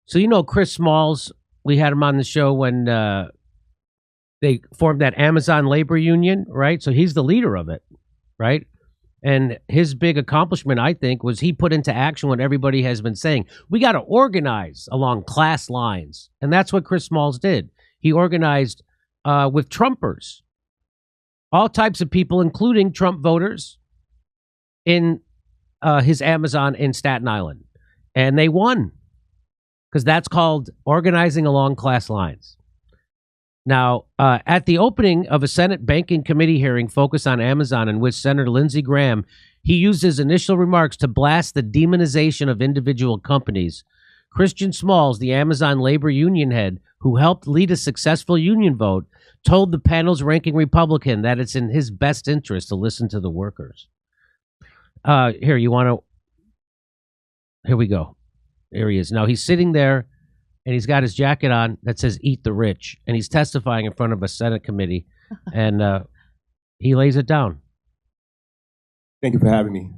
So you know Chris Smalls, we had him on the show when they formed that Amazon labor union, right? So he's the leader of it, right? And his big accomplishment, I think, was he put into action what everybody has been saying. We got to organize along class lines. And that's what Chris Smalls did. He organized with Trumpers, all types of people, including Trump voters, in his Amazon in Staten Island. And they won, because that's called organizing along class lines. Now, at the opening of a Senate Banking Committee hearing focused on Amazon, in which Senator Lindsey Graham, he used his initial remarks to blast the demonization of individual companies. Christian Smalls, the Amazon labor union head, who helped lead a successful union vote, told the panel's ranking Republican that it's in his best interest to listen to the workers. Here, you want to... Here we go. There he is. Now, he's sitting there, and he's got his jacket on that says "Eat the Rich," and he's testifying in front of a Senate committee, and he lays it down. Thank you for having me.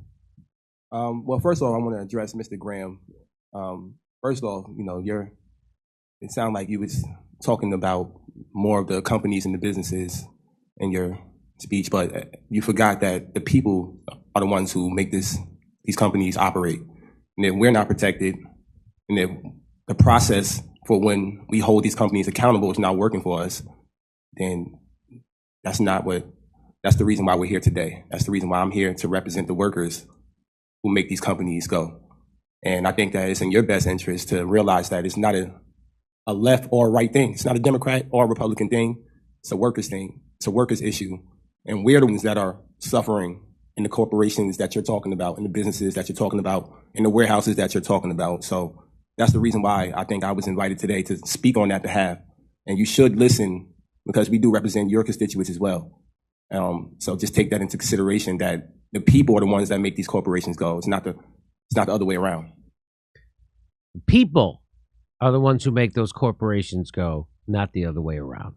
Well, first of all, I want to address Mr. Graham. First off, you know, it sounded like you was talking about more of the companies and the businesses in your speech, but you forgot that the people are the ones who make these companies operate. And if we're not protected, and if the process for when we hold these companies accountable is not working for us, then that's the reason why we're here today. That's the reason why I'm here, to represent the workers who make these companies go. And I think that it's in your best interest to realize that it's not a left or right thing. It's not a Democrat or a Republican thing. It's a workers thing. It's a workers issue. And we're the ones that are suffering in the corporations that you're talking about, in the businesses that you're talking about, in the warehouses that you're talking about. So that's the reason why I think I was invited today to speak on that behalf. And you should listen, because we do represent your constituents as well. So just take that into consideration, that the people are the ones that make these corporations go. It's not the other way around. People are the ones who make those corporations go, not the other way around.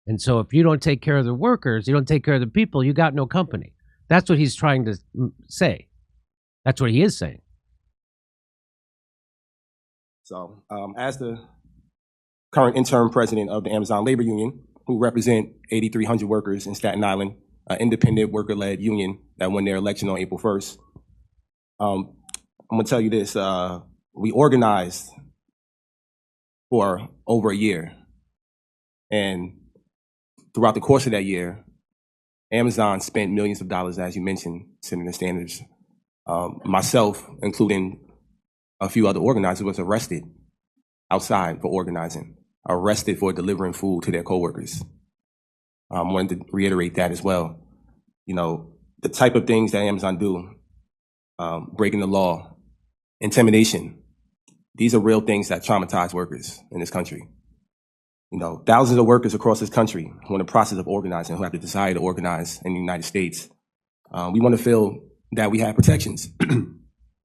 And so if you don't take care of the workers, you don't take care of the people, you got no company. That's what he's trying to say. That's what he is saying. So as the current interim president of the Amazon Labor Union, who represent 8,300 workers in Staten Island, an independent worker-led union that won their election on April 1st, I'm going to tell you this. We organized for over a year. And throughout the course of that year, Amazon spent millions of dollars, as you mentioned, Senator Sanders. Myself, including a few other organizers, was arrested outside for organizing, arrested for delivering food to their coworkers. I wanted to reiterate that as well. You know, the type of things that Amazon do, breaking the law, intimidation, these are real things that traumatize workers in this country. You know, thousands of workers across this country who are in the process of organizing, who have the desire to organize in the United States. We want to feel that we have protections.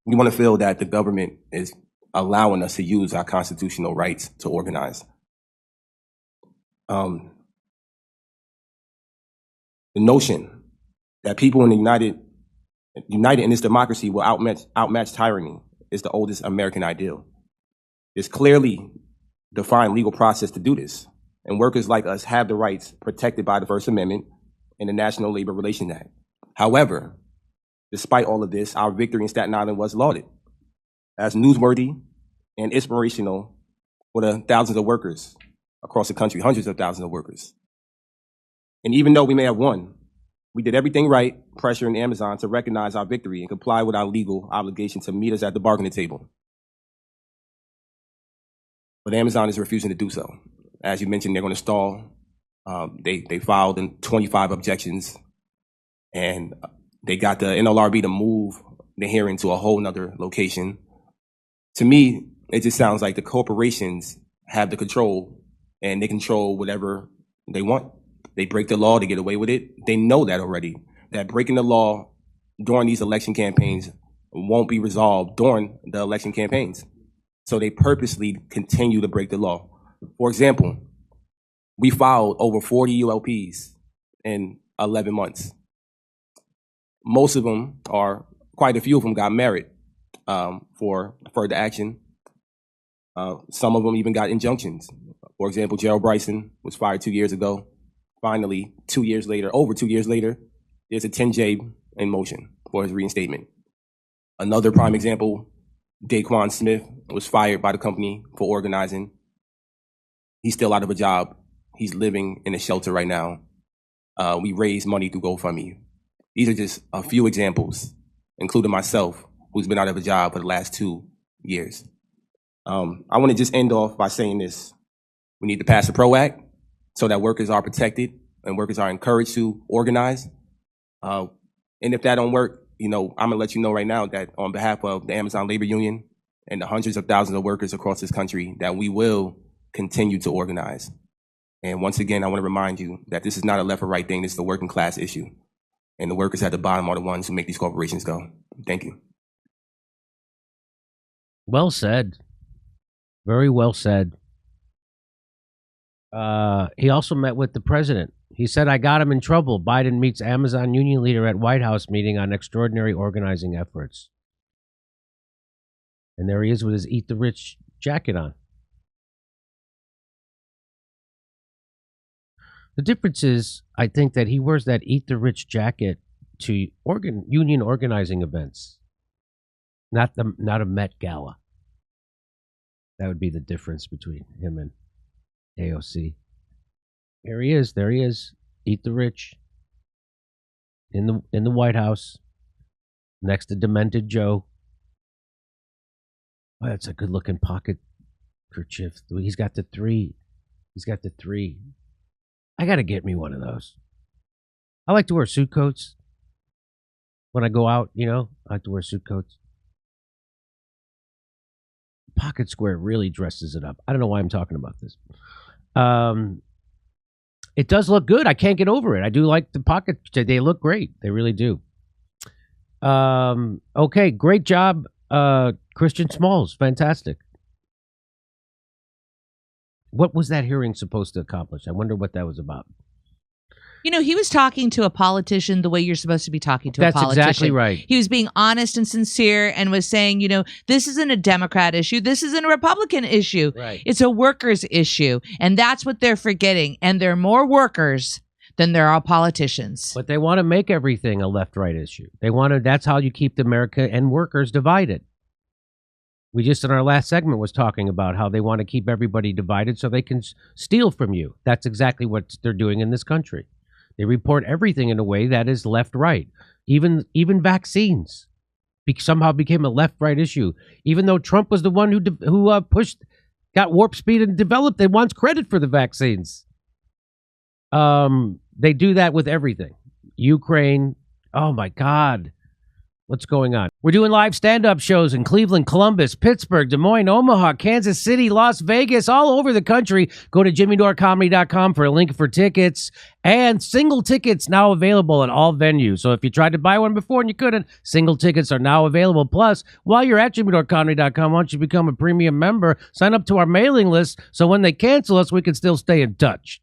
We want to feel that the government is allowing us to use our constitutional rights to organize. The notion that people in the united in this democracy will outmatch tyranny is the oldest American ideal. There's clearly defined legal process to do this, and workers like us have the rights protected by the First Amendment and the National Labor Relations Act. However, despite all of this, our victory in Staten Island was lauded as newsworthy and inspirational for the thousands of workers across the country, hundreds of thousands of workers. And even though we may have won, we did everything right, pressuring Amazon to recognize our victory and comply with our legal obligation to meet us at the bargaining table. But Amazon is refusing to do so. As you mentioned, they're going to stall. They filed 25 objections, and they got the NLRB to move the hearing to a whole nother location. To me, it just sounds like the corporations have the control, and they control whatever they want. They break the law to get away with it. They know that already, that breaking the law during these election campaigns won't be resolved during the election campaigns. So they purposely continue to break the law. For example, we filed over 40 ULPs in 11 months. Most of them, or quite a few of them, got merit for further action. Some of them even got injunctions. For example, Gerald Bryson was fired 2 years ago. Finally, 2 years later, over 2 years later, there's a 10J in motion for his reinstatement. Another prime example, Daquan Smith was fired by the company for organizing. He's still out of a job. He's living in a shelter right now. We raise money through GoFundMe. These are just a few examples, including myself, who's been out of a job for the last 2 years. I want to just end off by saying this. We need to pass the PRO Act so that workers are protected and workers are encouraged to organize. And if that don't work, I'm gonna let you know right now that on behalf of the Amazon Labor Union and the hundreds of thousands of workers across this country, that we will continue to organize. And once again, I want to remind you that this is not a left or right thing. This is a working class issue. And the workers at the bottom are the ones who make these corporations go. Thank you. Well said. Very well said. He also met with the president. He said, I got him in trouble. Biden meets Amazon union leader at White House meeting on extraordinary organizing efforts. And there he is with his Eat the Rich jacket on. The difference is, I think that he wears that Eat the Rich jacket to union organizing events, not a Met Gala. That would be the difference between him and AOC. Here he is. There he is. Eat the Rich in the White House, next to Demented Joe. Oh, that's a good-looking pocket kerchief. He's got the three. I got to get me one of those. I like to wear suit coats when I go out, I like to wear suit coats. Pocket square really dresses it up. I don't know why I'm talking about this. It does look good. I can't get over it. I do like the pocket. They look great. They really do. Okay, great job, Christian Smalls. Fantastic. What was that hearing supposed to accomplish? I wonder what that was about. He was talking to a politician the way you're supposed to be talking to a politician. That's exactly right. He was being honest and sincere and was saying, this isn't a Democrat issue. This isn't a Republican issue. Right. It's a workers' issue. And that's what they're forgetting. And there are more workers than there are politicians. But they want to make everything a left-right issue. That's how you keep America and workers divided. We just in our last segment was talking about how they want to keep everybody divided so they can steal from you. That's exactly what they're doing in this country. They report everything in a way that is left-right. Even vaccines somehow became a left-right issue. Even though Trump was the one who got warp speed and developed and wants credit for the vaccines. They do that with everything. Ukraine. Oh my God. What's going on? We're doing live stand-up shows in Cleveland, Columbus, Pittsburgh, Des Moines, Omaha, Kansas City, Las Vegas, all over the country. Go to jimmydorecomedy.com for a link for tickets. And single tickets now available at all venues. So if you tried to buy one before and you couldn't, single tickets are now available. Plus, while you're at jimmydorecomedy.com, why don't you become a premium member? Sign up to our mailing list so when they cancel us, we can still stay in touch.